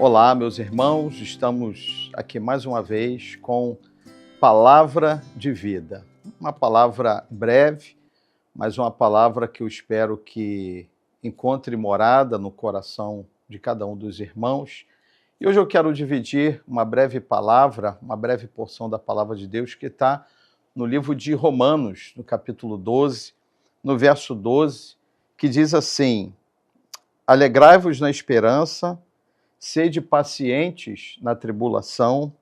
Olá, meus irmãos, estamos aqui mais uma vez com Palavra de Vida. Uma palavra breve, mas uma palavra que eu espero que encontre morada no coração de cada um dos irmãos. E hoje eu quero dividir uma breve palavra, uma breve porção da Palavra de Deus que está no livro de Romanos, no capítulo 12, no verso 12, que diz assim: alegrai-vos na esperança, sede pacientes na tribulação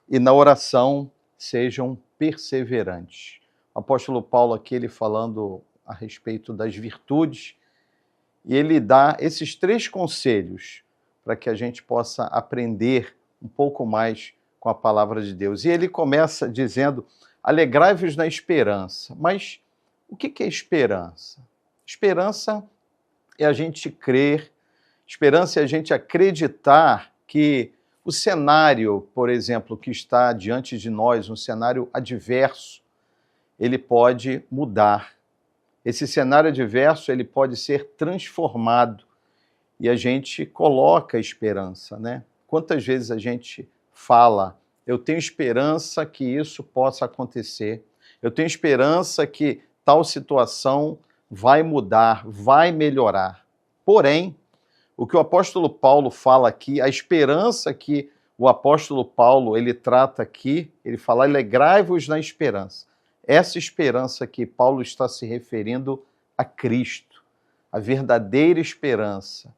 e na oração sejam perseverantes. O apóstolo Paulo aqui, ele falando a respeito das virtudes, e ele dá esses 3 conselhos para que a gente possa aprender um pouco mais com a palavra de Deus. E ele começa dizendo: alegrai-vos na esperança. Mas o que é esperança? Esperança é a gente crer, esperança é a gente acreditar que o cenário, por exemplo, que está diante de nós, um cenário adverso, ele pode mudar. Esse cenário adverso, ele pode ser transformado e a gente coloca esperança, né? Quantas vezes a gente fala: eu tenho esperança que isso possa acontecer, eu tenho esperança que tal situação vai mudar, vai melhorar. Porém, o que o apóstolo Paulo fala aqui, a esperança que o apóstolo Paulo ele trata aqui, ele fala: alegrai-vos na esperança. Essa esperança que Paulo está se referindo a Cristo, a verdadeira esperança,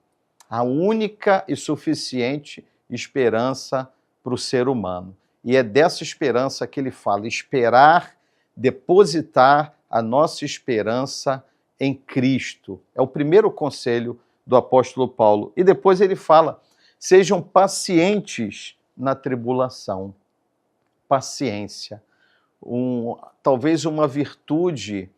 a única e suficiente esperança para o ser humano. E é dessa esperança que ele fala: esperar, depositar a nossa esperança em Cristo. É o primeiro conselho do apóstolo Paulo. E depois ele fala: sejam pacientes na tribulação. Paciência. Talvez uma virtude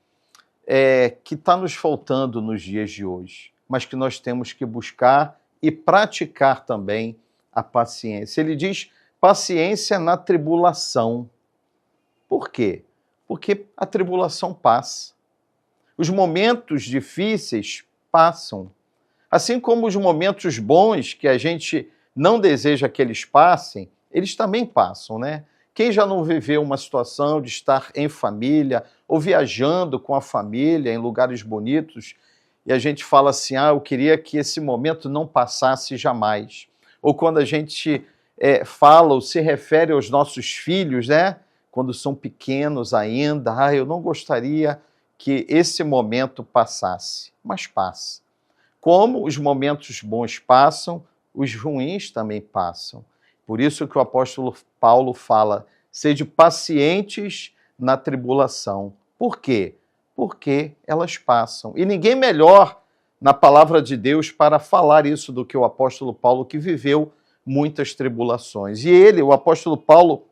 que está nos faltando nos dias de hoje, mas que nós temos que buscar e praticar também a paciência. Ele diz: paciência na tribulação. Por quê? Porque a tribulação passa. Os momentos difíceis passam. Assim como os momentos bons que a gente não deseja que eles passem, eles também passam, né? Quem já não viveu uma situação de estar em família ou viajando com a família em lugares bonitos e a gente fala assim: eu queria que esse momento não passasse jamais. Ou quando a gente fala ou se refere aos nossos filhos, né? Quando são pequenos ainda: eu não gostaria que esse momento passasse, mas passa. Como os momentos bons passam, os ruins também passam. Por isso que o apóstolo Paulo fala: sede pacientes na tribulação. Por quê? Porque elas passam. E ninguém melhor na palavra de Deus para falar isso do que o apóstolo Paulo, que viveu muitas tribulações. E ele, o apóstolo Paulo,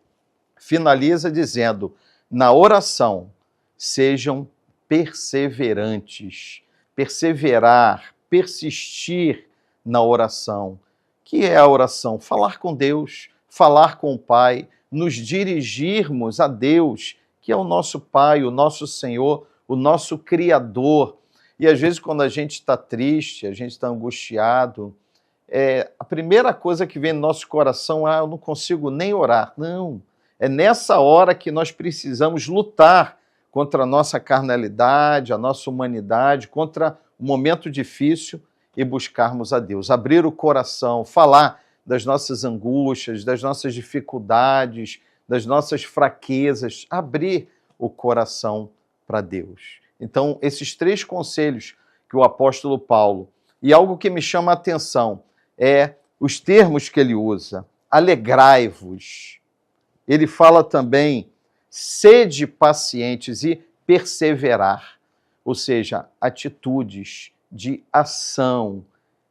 finaliza dizendo: na oração sejam perseverantes. Perseverar, persistir na oração. Que é a oração? Falar com Deus, falar com o Pai, nos dirigirmos a Deus, que é o nosso Pai, o nosso Senhor, o nosso Criador. E às vezes quando a gente está triste, a gente está angustiado, a primeira coisa que vem no nosso coração é: eu não consigo nem orar. Não, é nessa hora que nós precisamos lutar contra a nossa carnalidade, a nossa humanidade, contra o momento difícil e buscarmos a Deus. Abrir o coração, falar das nossas angústias, das nossas dificuldades, das nossas fraquezas, abrir o coração para Deus. Então, esses 3 conselhos que o apóstolo Paulo, e algo que me chama a atenção é os termos que ele usa: alegrai-vos. Ele fala também: sede pacientes e perseverar, ou seja, atitudes de ação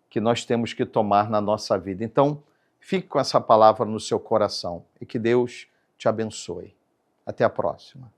que nós temos que tomar na nossa vida. Então, fique com essa palavra no seu coração e que Deus te abençoe. Até a próxima.